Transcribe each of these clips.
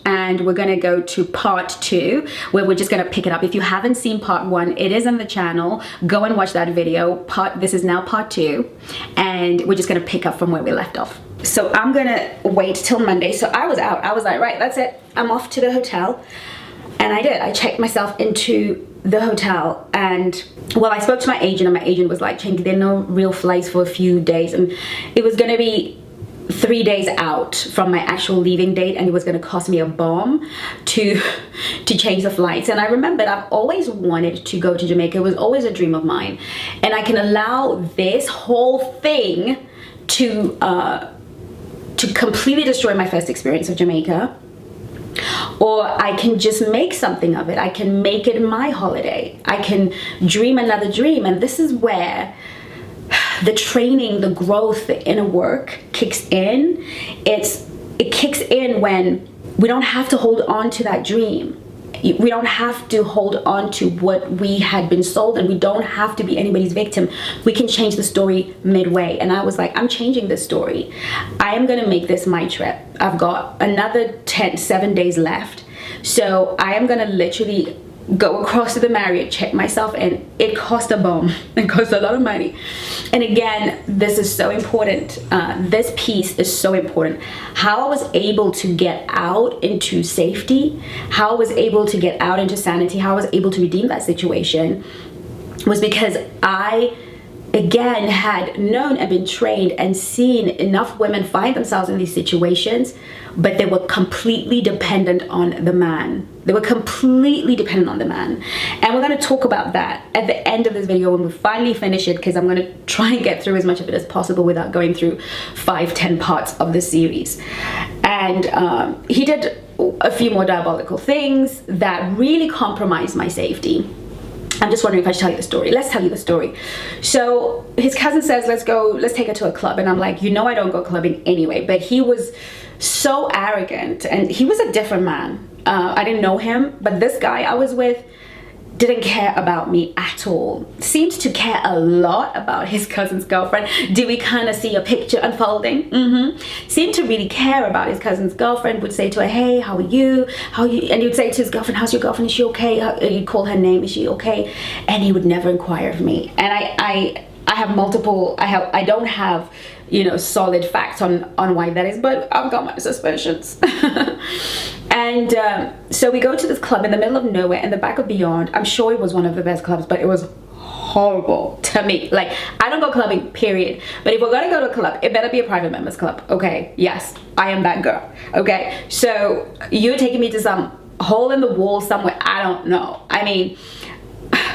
and we're going to go to part 2 where we're just going to pick it up. If you haven't seen part 1, it is on the channel. Go and watch that video. This is now part 2, and we're just going to pick up from where we left off. So I'm going to wait till Monday. So I was out. I was like, right, that's it. I'm off to the hotel. And I did. I checked myself into the hotel, and well, I spoke to my agent, and my agent was like, Chengi, there are no real flights for a few days, and it was going to be 3 days out from my actual leaving date, and it was going to cost me a bomb to change the flights. And I remembered I've always wanted to go to Jamaica. It was always a dream of mine, and I can allow this whole thing to completely destroy my first experience of Jamaica, or I can just make something of it. I can make it my holiday. I can dream another dream. And this is where the training, the growth, the inner work kicks in. It kicks in when we don't have to hold on to that dream. We don't have to hold on to what we had been sold, and we don't have to be anybody's victim. We can change the story midway. And I was like, I'm changing this story. I am going to make this my trip. I've got another 7 days left. So I am going to literally go across to the Marriott, check myself in. It cost a bomb. It cost a lot of money. And again, this is so important. This piece is so important. How I was able to get out into safety, how I was able to get out into sanity, how I was able to redeem that situation was because I, again, had known and been trained and seen enough women find themselves in these situations, but they were completely dependent on the man. They were completely dependent on the man. And we're going to talk about that at the end of this video when we finally finish it, because I'm going to try and get through as much of it as possible without going through 5-10 parts of the series. And he did a few more diabolical things that really compromised my safety. I'm just wondering if I should tell you the story. Let's tell you the story. So his cousin says, let's take her to a club. And I'm like, you know, I don't go clubbing anyway. But he was so arrogant, and he was a different man. I didn't know him, but this guy I was with didn't care about me at all. Seemed to care a lot about his cousin's girlfriend. Did we kind of see a picture unfolding? Seemed to really care about his cousin's girlfriend. Would say to her, hey, how are you? And he would say to his girlfriend, how's your girlfriend? Is she okay? He'd call her name, is she okay? And he would never inquire of me. And I don't have, you know, solid facts on why that is, but I've got my suspicions. And so we go to this club in the middle of nowhere in the back of Beyond. I'm sure it was one of the best clubs, but it was horrible to me. Like, I don't go clubbing, period. But if we're gonna go to a club, it better be a private members club, okay? Yes, I am that girl, okay? So you're taking me to some hole in the wall somewhere, I don't know. I mean,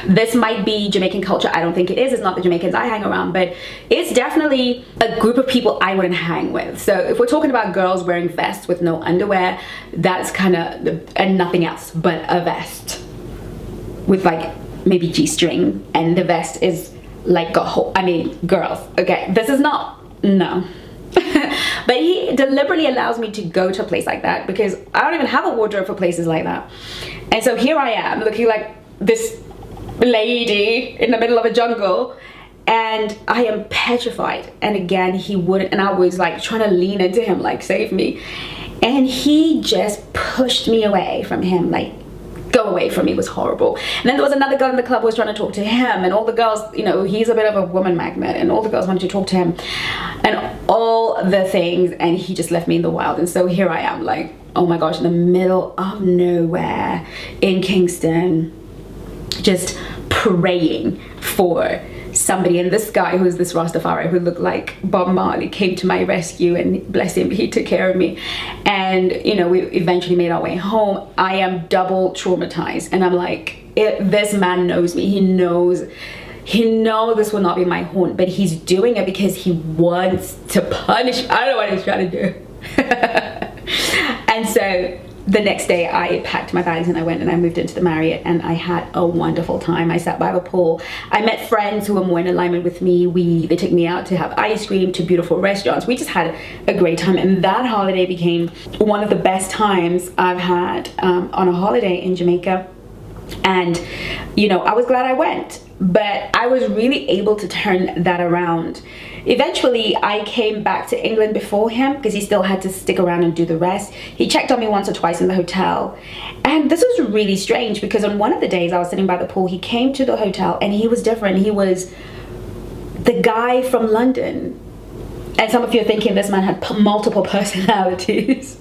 this might be Jamaican culture. I don't think it is. It's not the Jamaicans I hang around, but it's definitely a group of people I wouldn't hang with. So if we're talking about girls wearing vests with no underwear, that's kind of, and nothing else but a vest with like maybe G-string, and the vest is like a whole, I mean, girls, okay, this is not, no. But he deliberately allows me to go to a place like that because I don't even have a wardrobe for places like that. And so here I am looking like this lady in the middle of a jungle, and I am petrified. And again, he wouldn't, and I was like trying to lean into him, like, save me, and he just pushed me away from him, like, go away from me. It was horrible. And then there was another girl in the club who was trying to talk to him, and all the girls, you know, he's a bit of a woman magnet, and all the girls wanted to talk to him and all the things, and he just left me in the wild. And so here I am, like, oh my gosh, in the middle of nowhere in Kingston, just praying for somebody. And this guy, who is this Rastafari who looked like Bob Marley, came to my rescue, and bless him, he took care of me. And you know, we eventually made our way home. I am double traumatized, and I'm like, this man knows me. He knows this will not be my haunt, but he's doing it because he wants to punish. I don't know what he's trying to do. And so the next day I packed my bags and I went and I moved into the Marriott, and I had a wonderful time. I sat by the pool. I met friends who were more in alignment with me. They took me out to have ice cream, to beautiful restaurants. We just had a great time, and that holiday became one of the best times I've had on a holiday in Jamaica. And you know, I was glad I went, but I was really able to turn that around eventually I came back to England before him because he still had to stick around and do the rest. He checked on me once or twice in the hotel, and this was really strange because on one of the days I was sitting by the pool, he came to the hotel and he was different. He was the guy from London. And some of you are thinking this man had multiple personalities.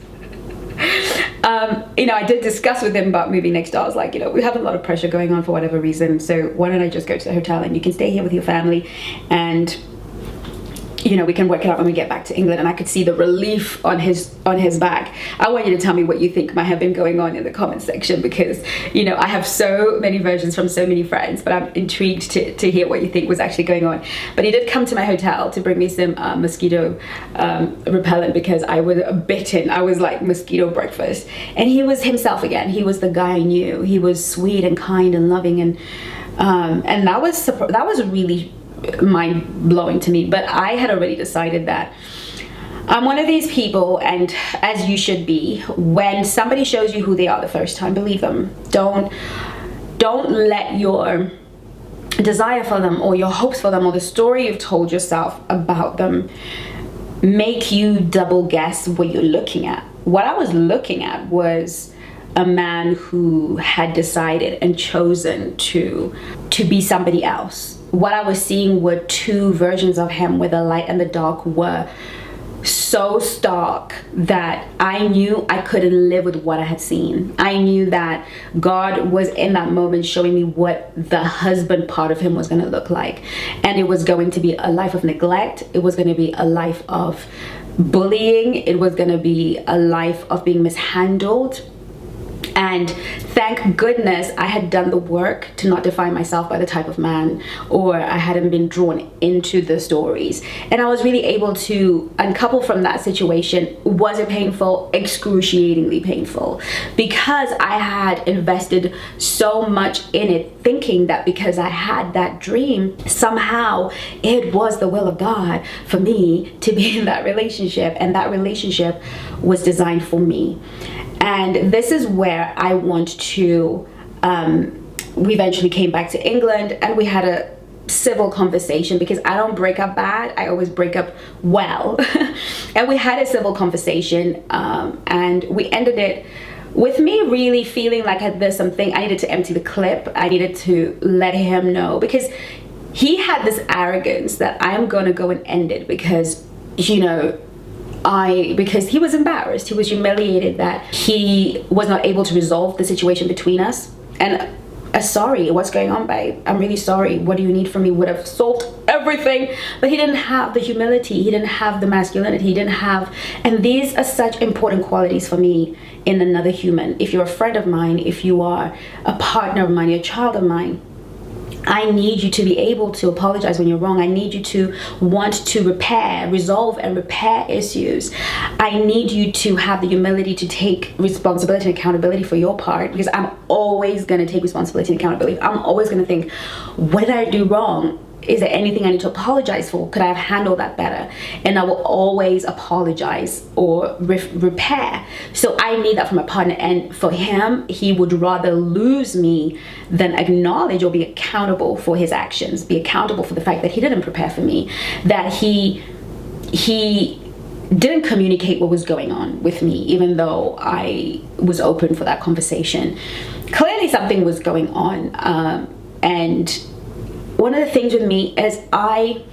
You know, I did discuss with him about moving next door. I was like, you know, we have a lot of pressure going on for whatever reason, so why don't I just go to the hotel and you can stay here with your family, and you know, we can work it out when we get back to England. And I could see the relief on his back. I want you to tell me what you think might have been going on in the comment section, because you know, I have so many versions from so many friends, but I'm intrigued to hear what you think was actually going on. But he did come to my hotel to bring me some mosquito repellent because I was bitten. I was like mosquito breakfast, and he was himself again. He was the guy I knew. He was sweet and kind and loving, and that was really mind-blowing to me. But I had already decided that I'm one of these people, and as you should be, when somebody shows you who they are the first time, believe them. Don't let your desire for them or your hopes for them or the story you've told yourself about them make you double guess what you're looking at. What I was looking at was a man who had decided and chosen to be somebody else. What I was seeing were two versions of him, where the light and the dark were so stark that I knew I couldn't live with what I had seen. I knew that God was in that moment showing me what the husband part of him was going to look like. And it was going to be a life of neglect. It was going to be a life of bullying. It was going to be a life of being mishandled. And thank goodness I had done the work to not define myself by the type of man, or I hadn't been drawn into the stories. And I was really able to uncouple from that situation. Was it painful? Excruciatingly painful, because I had invested so much in it, thinking that because I had that dream, somehow it was the will of God for me to be in that relationship, and that relationship was designed for me. And this is where I want to, we eventually came back to England and we had a civil conversation, because I don't break up bad, I always break up well. And we had a civil conversation, and we ended it with me really feeling like there's something, I needed to empty the clip. I needed to let him know, because he had this arrogance that I am gonna go and end it because, you know, because he was embarrassed, he was humiliated that he was not able to resolve the situation between us. And sorry, what's going on, babe? I'm really sorry. What do you need from me? Would have solved everything. But he didn't have the humility, he didn't have the masculinity, he didn't have, and these are such important qualities for me in another human. If you're a friend of mine, if you are a partner of mine, you're a child of mine, I need you to be able to apologize when you're wrong. I need you to want to resolve and repair issues. I need you to have the humility to take responsibility and accountability for your part, because I'm always going to take responsibility and accountability. I'm always going to think, what did I do wrong? Is there anything I need to apologize for? Could I have handled that better? And I will always apologize or repair. So I need that from a partner. And for him, he would rather lose me than acknowledge or be accountable for his actions, be accountable for the fact that he didn't prepare for me, that he didn't communicate what was going on with me, even though I was open for that conversation. Clearly something was going on, and one of the things with me is I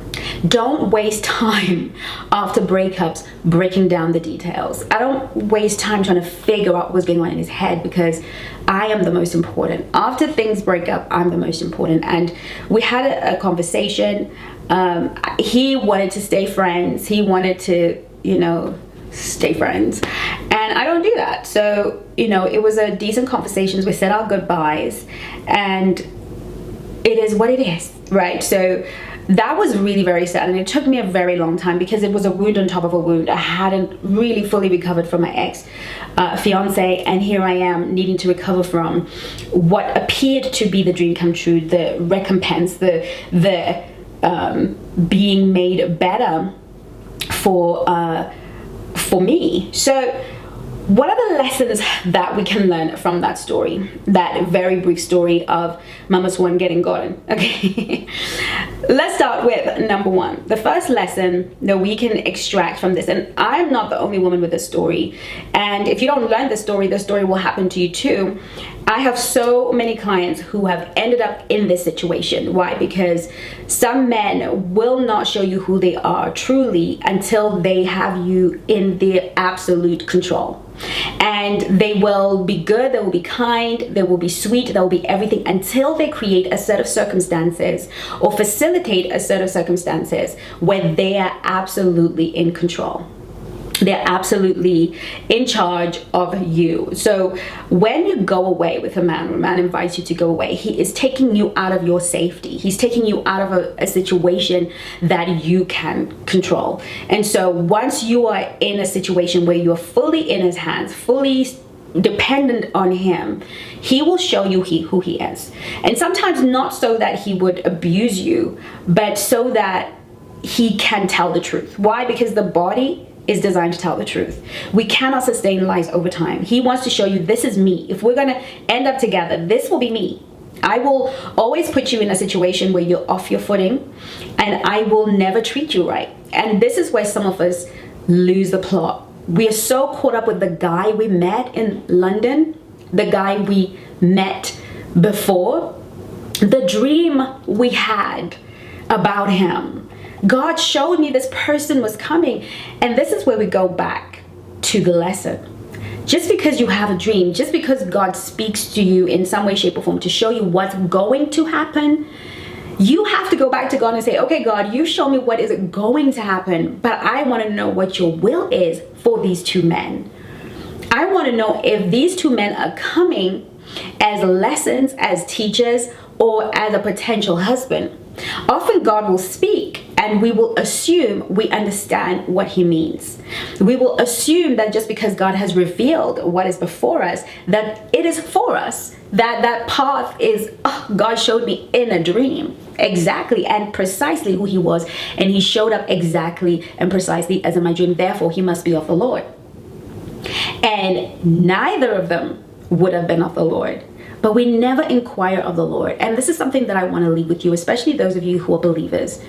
don't waste time after breakups breaking down the details. I don't waste time trying to figure out what's going on in his head, because I am the most important. After things break up, I'm the most important. And we had a conversation. He wanted to stay friends. He wanted to, you know, stay friends. And I don't do that. So, you know, it was a decent conversation. We said our goodbyes, and it is what it is, right? So that was really very sad, and it took me a very long time, because it was a wound on top of a wound. I hadn't really fully recovered from my ex fiance, and here I am needing to recover from what appeared to be the dream come true, the recompense, the being made better for me. So What are the lessons that we can learn from that story? That very brief story of Mama Swan getting gotten. Okay. Let's start with number one. The first lesson that we can extract from this, and I'm not the only woman with this story, and if you don't learn the story will happen to you too. I have so many clients who have ended up in this situation. Why? Because some men will not show you who they are truly until they have you in their absolute control. And they will be good, they will be kind, they will be sweet, they will be everything until they create a set of circumstances or facilitate a set of circumstances where they are absolutely in control. They're absolutely in charge of you. So when you go away with a man invites you to go away, he is taking you out of your safety. He's taking you out of a situation that you can control. And so once you are in a situation where you're fully in his hands, fully dependent on him, he will show you who he is. And sometimes not so that he would abuse you, but so that he can tell the truth. Why? Because the body is designed to tell the truth. We cannot sustain lies over time. He wants to show you, this is me. If we're gonna end up together, this will be me. I will always put you in a situation where you're off your footing, and I will never treat you right. And this is where some of us lose the plot. We are so caught up with the guy we met in London, the guy we met before, the dream we had about him. God showed me this person was coming. And this is where we go back to the lesson. Just because you have a dream, just because God speaks to you in some way, shape, or form to show you what's going to happen, you have to go back to God and say, okay, God, you show me what is going to happen, but I want to know what your will is for these two men. I want to know if these two men are coming as lessons, as teachers, or as a potential husband. Often God will speak and we will assume we understand what he means. We will assume that just because God has revealed what is before us, that it is for us, that path is, oh, God showed me in a dream exactly and precisely who he was, and he showed up exactly and precisely as in my dream, therefore he must be of the Lord. And neither of them would have been of the Lord. But we never inquire of the Lord. And this is something that I want to leave with you, especially those of you who are believers.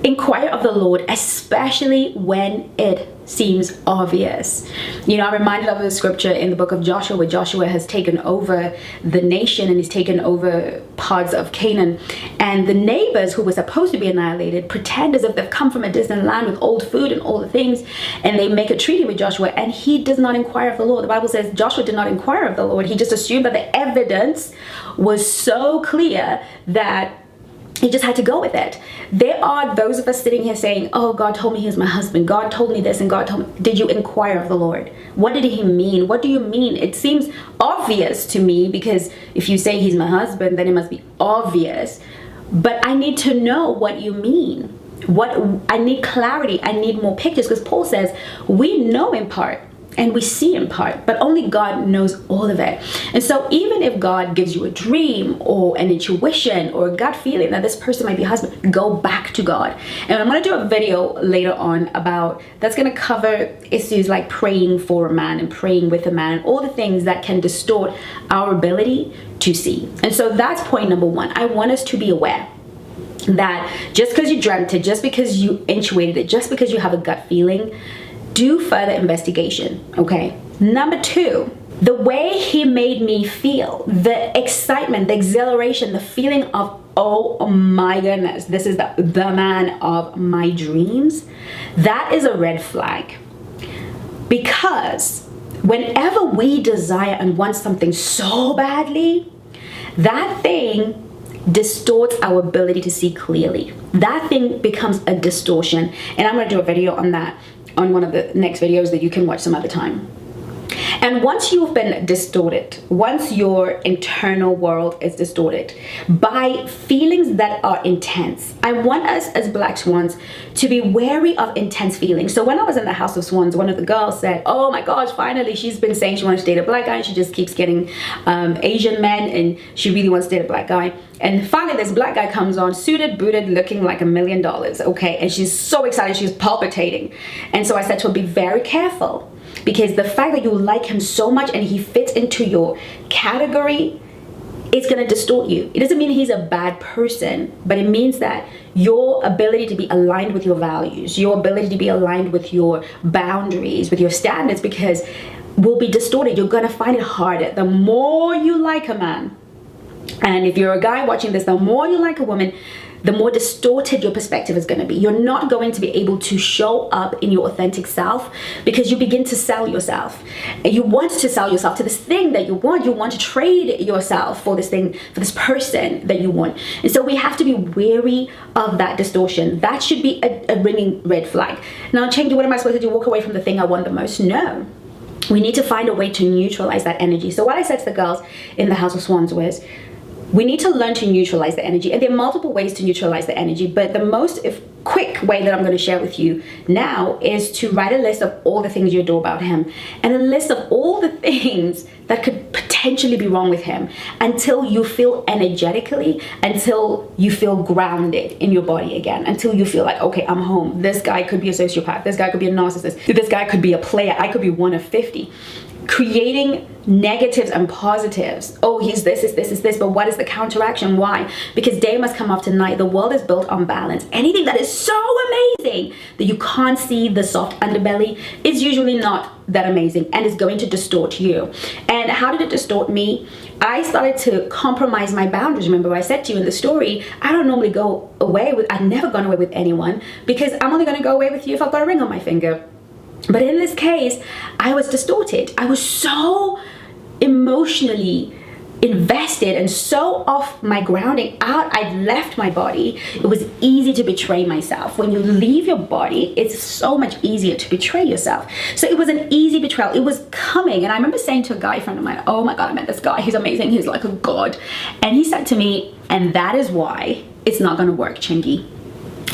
Inquire of the Lord, especially when it seems obvious. You know, I'm reminded of the scripture in the book of Joshua, where Joshua has taken over the nation and he's taken over parts of Canaan. And the neighbors who were supposed to be annihilated pretend as if they've come from a distant land with old food and all the things. And they make a treaty with Joshua, and he does not inquire of the Lord. The Bible says Joshua did not inquire of the Lord. He just assumed that the evidence was so clear that he just had to go with it. There are those of us sitting here saying, oh, God told me he's my husband. God told me this and God told me. Did you inquire of the Lord? What did he mean? What do you mean? It seems obvious to me, because if you say he's my husband, then it must be obvious. But I need to know what you mean. I need clarity. I need more pictures, because Paul says we know in part and we see in part, but only God knows all of it. And so even if God gives you a dream or an intuition or a gut feeling that this person might be a husband, go back to God. And I'm going to do a video later on about that's going to cover issues like praying for a man and praying with a man and all the things that can distort our ability to see. And so that's point number one. I want us to be aware that just because you dreamt it, just because you intuited it, just because you have a gut feeling, do further investigation, okay? Number two, the way he made me feel, the excitement, the exhilaration, the feeling of, oh my goodness, this is the man of my dreams, that is a red flag. Because whenever we desire and want something so badly, that thing distorts our ability to see clearly. That thing becomes a distortion. And I'm going to do a video on that on one of the next videos that you can watch some other time. And once you've been distorted, once your internal world is distorted by feelings that are intense, I want us as Black Swans to be wary of intense feelings. So when I was in the House of Swans, one of the girls said, oh my gosh, finally she's been saying she wants to date a black guy and she just keeps getting Asian men and she really wants to date a black guy. And finally this black guy comes on, suited, booted, looking like $1 million, okay? And she's so excited, she's palpitating. And so I said to her, be very careful. because the fact that you like him so much and he fits into your category, it's going to distort you. It doesn't mean he's a bad person, but it means that your ability to be aligned with your values, your ability to be aligned with your boundaries, with your standards, because will be distorted. You're going to find it harder the more you like a man. And if you're a guy watching this, the more you like a woman, the more distorted your perspective is going to be. You're not going to be able to show up in your authentic self, because you begin to sell yourself. And you want to sell yourself to this thing that you want. You want to trade yourself for this thing, for this person that you want. And so we have to be wary of that distortion. That should be a ringing red flag. Now, Chengi, what am I supposed to do? Walk away from the thing I want the most? No. We need to find a way to neutralize that energy. So what I said to the girls in the House of Swans was, we need to learn to neutralize the energy. And there are multiple ways to neutralize the energy, but the most quick way that I'm going to share with you now is to write a list of all the things you adore about him, and a list of all the things that could potentially be wrong with him, until you feel energetically, until you feel grounded in your body again, until you feel like, okay, I'm home. This guy could be a sociopath. This guy could be a narcissist. This guy could be a player. I could be one of 50. Creating negatives and positives. Oh, he's this, is this, is this, but what is the counteraction? Why? Because day must come after night. The world is built on balance. Anything that is so amazing that you can't see the soft underbelly is usually not that amazing, and is going to distort you. And how did it distort me? I started to compromise my boundaries. Remember I said to you in the story, I don't normally go away with, I've never gone away with anyone, because I'm only going to go away with you if I've got a ring on my finger. But in this case, I was distorted. I was so emotionally invested and so off my grounding out. I'd left my body. It was easy to betray myself. When you leave your body, it's so much easier to betray yourself. So it was an easy betrayal. It was coming. And I remember saying to a guy friend of mine, oh my God, I met this guy. He's amazing. He's like a god. And he said to me, and that is why it's not going to work, Chengi.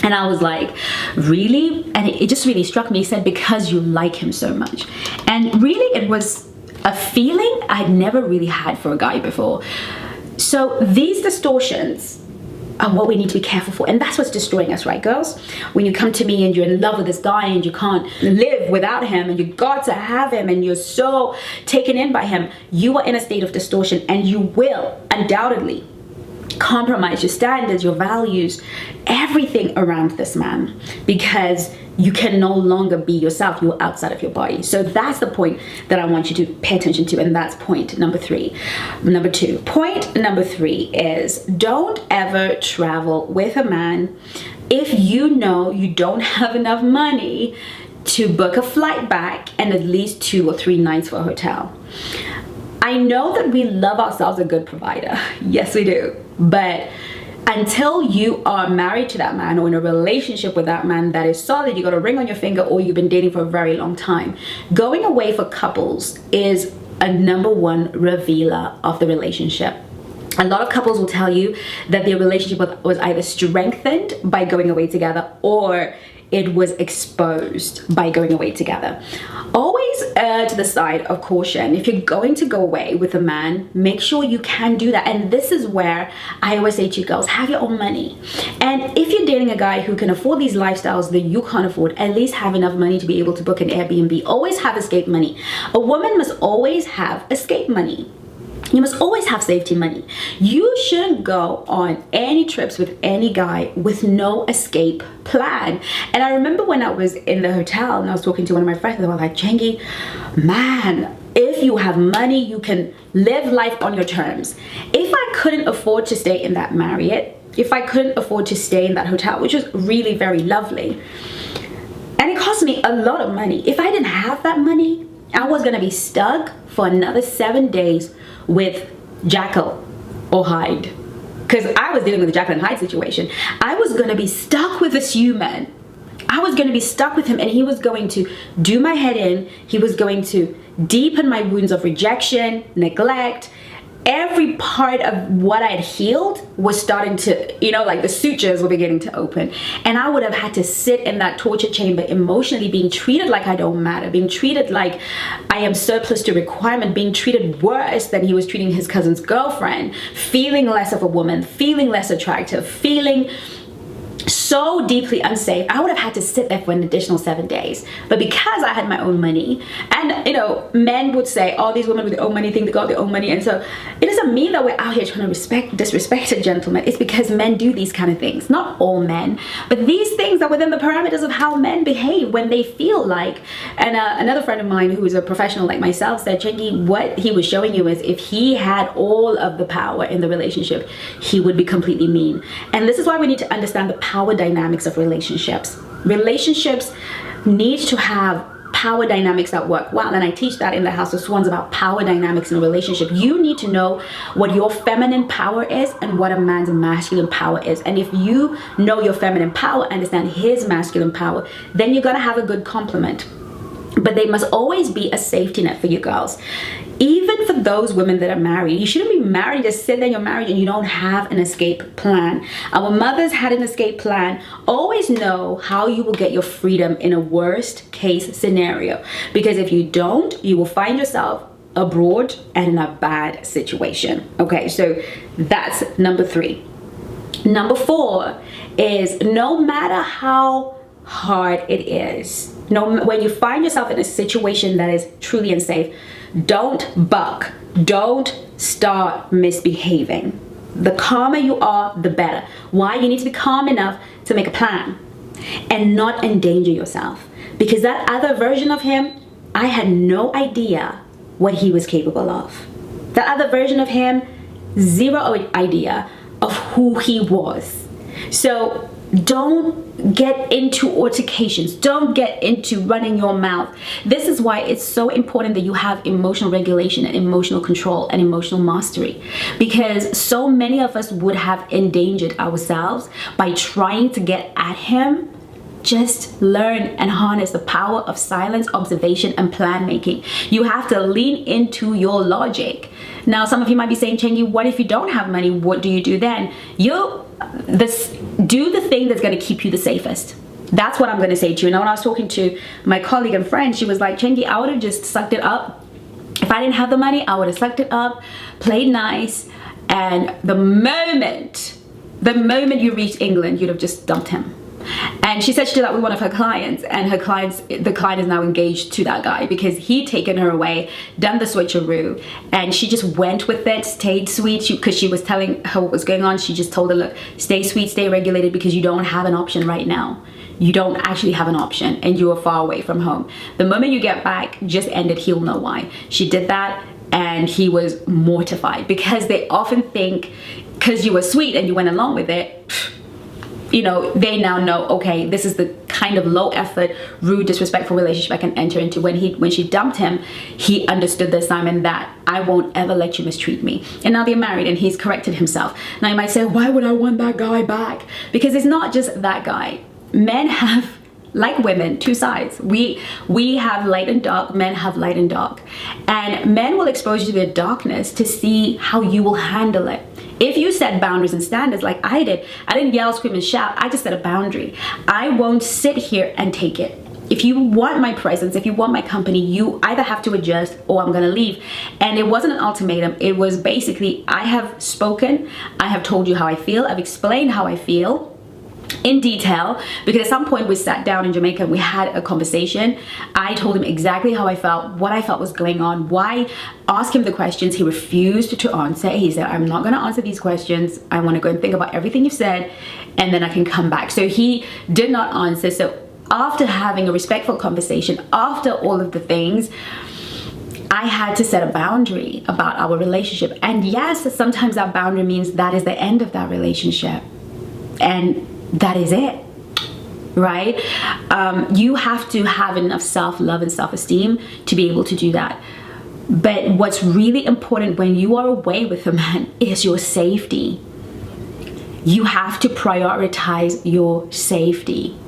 And I was like, really? And it just really struck me. He said, because you like him so much. And really, it was a feeling I'd never really had for a guy before. So these distortions are what we need to be careful for. And that's what's destroying us, right, girls? When you come to me and you're in love with this guy and you can't live without him and you got to have him and you're so taken in by him, you are in a state of distortion, and you will undoubtedly compromise your standards, your values, everything around this man, because you can no longer be yourself. You're outside of your body. So that's the point that I want you to pay attention to, and that's point number 3. Number 2. Point number 3 is, don't ever travel with a man if you know you don't have enough money to book a flight back and at least 2 or 3 nights for a hotel. I know that we love ourselves a good provider. Yes, we do. But until you are married to that man or in a relationship with that man that is solid, you got a ring on your finger, or you've been dating for a very long time, going away for couples is a #1 revealer of the relationship. A lot of couples will tell you that their relationship was either strengthened by going away together, or it was exposed by going away together. Always err to the side of caution. If you're going to go away with a man, make sure you can do that. And this is where I always say to you girls, have your own money. And if you're dating a guy who can afford these lifestyles that you can't afford, at least have enough money to be able to book an Airbnb. Always have escape money. A woman must always have escape money. You must always have safety money. You shouldn't go on any trips with any guy with no escape plan. And I remember when I was in the hotel and I was talking to one of my friends, they were like, Chengi, man, if you have money, you can live life on your terms. If I couldn't afford to stay in that Marriott, if I couldn't afford to stay in that hotel, which was really very lovely, and it cost me a lot of money, if I didn't have that money, I was gonna be stuck for another 7 days with Jekyll or Hyde, because I was dealing with the Jekyll and Hyde situation. I was going to be stuck with this human. I was going to be stuck with him, and he was going to do my head in. He was going to deepen my wounds of rejection, neglect. Every part of what I'd healed was starting to, like the sutures were beginning to open. And I would have had to sit in that torture chamber emotionally, being treated like I don't matter, being treated like I am surplus to requirement, being treated worse than he was treating his cousin's girlfriend, feeling less of a woman, feeling less attractive, feeling so so deeply unsafe, I would have had to sit there for an additional 7 days. But because I had my own money, and you know, men would say, oh, these women with their own money think they got their own money. And so it doesn't mean that we're out here trying to disrespect a gentleman. It's because men do these kind of things. Not all men, but these things are within the parameters of how men behave when they feel like. And another friend of mine who is a professional like myself said, Chengi, what he was showing you is if he had all of the power in the relationship, he would be completely mean. And this is why we need to understand the power dynamics of relationships. Relationships need to have power dynamics that work well, and I teach that in the House of Swans about power dynamics in a relationship. You need to know what your feminine power is and what a man's masculine power is. And if you know your feminine power, understand his masculine power, then you're gonna have a good complement. But they must always be a safety net for you girls. Even for those women that are married, you shouldn't be married, just sit there, you're married and you don't have an escape plan. Our mothers had an escape plan. Always know how you will get your freedom in a worst case scenario. Because if you don't, you will find yourself abroad and in a bad situation. Okay, so that's number 3. Number 4 is no matter how hard it is, when you find yourself in a situation that is truly unsafe, don't buck, don't start misbehaving. The calmer you are, the better. Why? You need to be calm enough to make a plan and not endanger yourself. Because that other version of him, I had no idea what he was capable of. That other version of him, zero idea of who he was. So don't get into altercations. Don't get into running your mouth. This is why it's so important that you have emotional regulation and emotional control and emotional mastery, because so many of us would have endangered ourselves by trying to get at him. Just learn and harness the power of silence, observation, and plan making. You have to lean into your logic. Now, some of you might be saying, Chengi, what if you don't have money? What do you do then? Do the thing that's going to keep you the safest. That's what I'm going to say to you. Now, when I was talking to my colleague and friend, she was like, Chengi, I would have just sucked it up. If I didn't have the money, I would have sucked it up, played nice, and the moment you reached England, you'd have just dumped him. And she said she did that with one of her clients, and the client is now engaged to that guy because he'd taken her away, done the switcheroo, and she just went with it, stayed sweet, because she was telling her what was going on. She just told her, look, stay sweet, stay regulated, because you don't have an option right now. You don't actually have an option, and you are far away from home. The moment you get back, just end it. He'll know why. She did that, and he was mortified, because they often think because you were sweet and you went along with it, you know, they now know, okay, this is the kind of low effort, rude, disrespectful relationship I can enter into. When she dumped him, he understood the assignment that I won't ever let you mistreat me. And now they're married and he's corrected himself. Now you might say, why would I want that guy back? Because it's not just that guy. Men have, like women, two sides. We have light and dark, men have light and dark. And men will expose you to their darkness to see how you will handle it. If you set boundaries and standards like I did, I didn't yell, scream, and shout. I just set a boundary. I won't sit here and take it. If you want my presence, if you want my company, you either have to adjust or I'm gonna leave. And it wasn't an ultimatum. It was basically, I have spoken, I have told you how I feel, I've explained how I feel in detail, because at some point we sat down in Jamaica and we had a conversation. I told him exactly how I felt, what I felt was going on, why, ask him the questions. He refused to answer. He said, I'm not going to answer these questions. I want to go and think about everything you've said and then I can come back. So he did not answer. So after having a respectful conversation, after all of the things, I had to set a boundary about our relationship. And yes, sometimes that boundary means that is the end of that relationship. And that is it, right? You have to have enough self-love and self-esteem to be able to do that. But what's really important when you are away with a man is your safety. You have to prioritize your safety.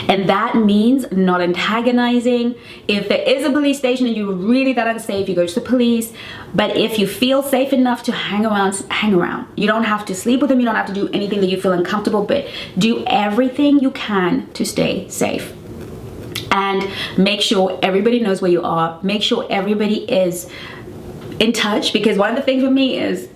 And that means not antagonizing. If there is a police station and you're really that unsafe, you go to the police. But if you feel safe enough to hang around, hang around. You don't have to sleep with them. You don't have to do anything that you feel uncomfortable, but do everything you can to stay safe. And make sure everybody knows where you are. Make sure everybody is in touch, because one of the things with me is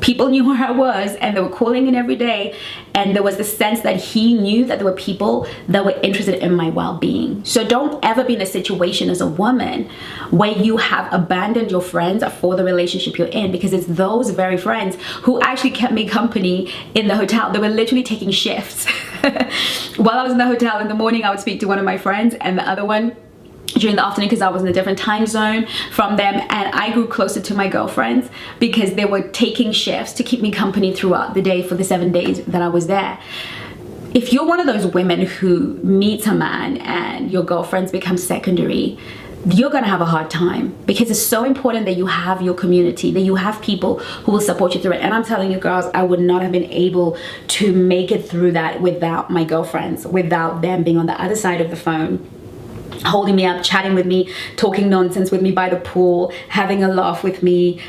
people knew where I was, and they were calling in every day, and there was the sense that he knew that there were people that were interested in my well-being. So don't ever be in a situation as a woman where you have abandoned your friends for the relationship you're in, because it's those very friends who actually kept me company in the hotel. They were literally taking shifts. While I was in the hotel in the morning, I would speak to one of my friends, and the other one during the afternoon, because I was in a different time zone from them, and I grew closer to my girlfriends because they were taking shifts to keep me company throughout the day for the 7 days that I was there. If you're one of those women who meets a man and your girlfriends become secondary, you're gonna have a hard time, because it's so important that you have your community, that you have people who will support you through it. And I'm telling you girls, I would not have been able to make it through that without my girlfriends, without them being on the other side of the phone, holding me up, chatting with me, talking nonsense with me by the pool, having a laugh with me,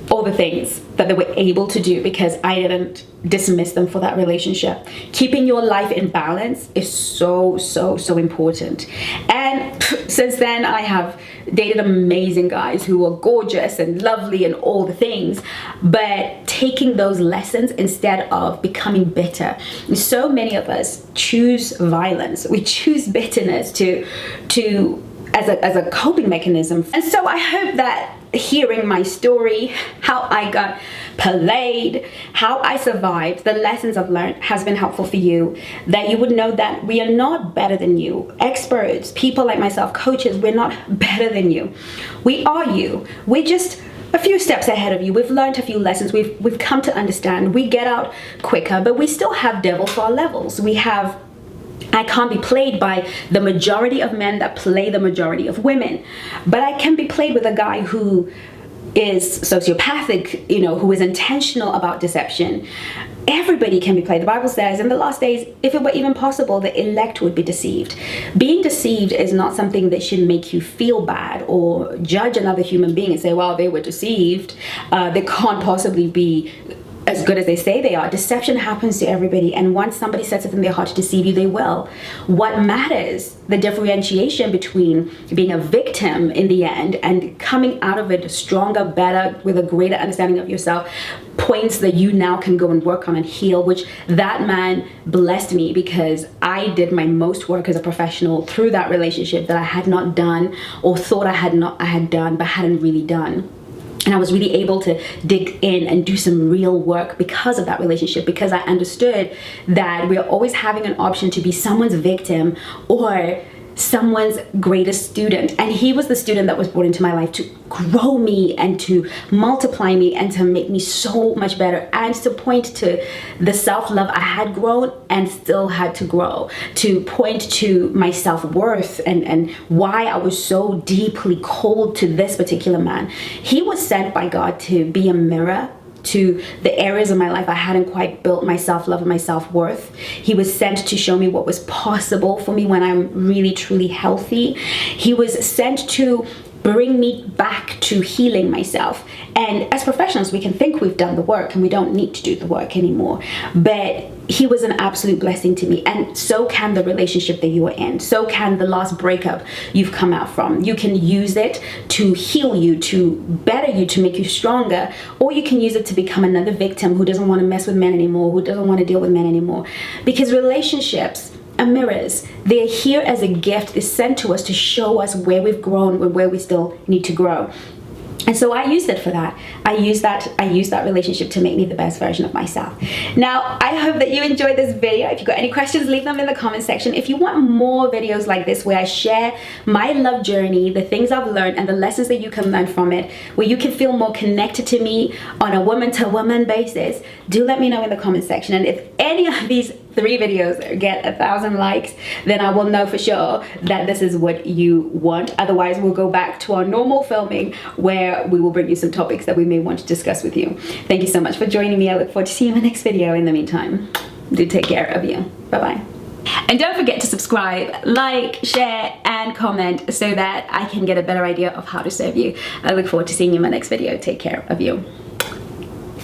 all the things that they were able to do because I didn't dismiss them for that relationship. Keeping your life in balance is so important. And since then, I have dated amazing guys who are gorgeous and lovely and all the things, but taking those lessons instead of becoming bitter. So many of us choose violence. We choose bitterness as a coping mechanism. And so I hope that hearing my story, how I got played, how I survived, the lessons I've learned has been helpful for you, that you would know that we are not better than you. Experts, people like myself, coaches, we're not better than you. We are you. We're just a few steps ahead of you. We've learned a few lessons. We've come to understand. We get out quicker, but we still have devil for our levels. I can't be played by the majority of men that play the majority of women, but I can be played with a guy who is sociopathic, who is intentional about deception. Everybody can be played. The Bible says in the last days, if it were even possible, the elect would be deceived. Being deceived is not something that should make you feel bad or judge another human being and say, well, they were deceived. They can't possibly be as good as they say they are. Deception happens to everybody, and once somebody sets it in their heart to deceive you, they will. What matters, the differentiation between being a victim in the end and coming out of it stronger, better, with a greater understanding of yourself, points that you now can go and work on and heal, which that man blessed me, because I did my most work as a professional through that relationship that I had not done, or thought I had done but hadn't really done. And I was really able to dig in and do some real work because of that relationship, because I understood that we're always having an option to be someone's victim or someone's greatest student. And he was the student that was brought into my life to grow me and to multiply me and to make me so much better, and to point to the self-love I had grown and still had to grow, to point to my self-worth and why I was so deeply called to this particular man. He was sent by God to be a mirror to the areas of my life I hadn't quite built my self-love and my self-worth. He was sent to show me what was possible for me when I'm really truly healthy. He was sent to bring me back to healing myself. And as professionals, we can think we've done the work and we don't need to do the work anymore. But he was an absolute blessing to me. And so can the relationship that you are in. So can the last breakup you've come out from. You can use it to heal you, to better you, to make you stronger. Or you can use it to become another victim who doesn't want to mess with men anymore, who doesn't want to deal with men anymore. Because relationships are mirrors. They're here as a gift. They're sent to us to show us where we've grown and where we still need to grow. And so I used it for that. I used that relationship to make me the best version of myself. Now, I hope that you enjoyed this video. If you've got any questions, leave them in the comment section. If you want more videos like this where I share my love journey, the things I've learned and the lessons that you can learn from it, where you can feel more connected to me on a woman-to-woman basis, do let me know in the comment section. And if any of these 3 videos get 1,000 likes, then I will know for sure that this is what you want. Otherwise, we'll go back to our normal filming where we will bring you some topics that we may want to discuss with you. Thank you so much for joining me. I look forward to seeing you in my next video. In the meantime, do take care of you. Bye-bye. And don't forget to subscribe, like, share, and comment so that I can get a better idea of how to serve you. I look forward to seeing you in my next video. Take care of you.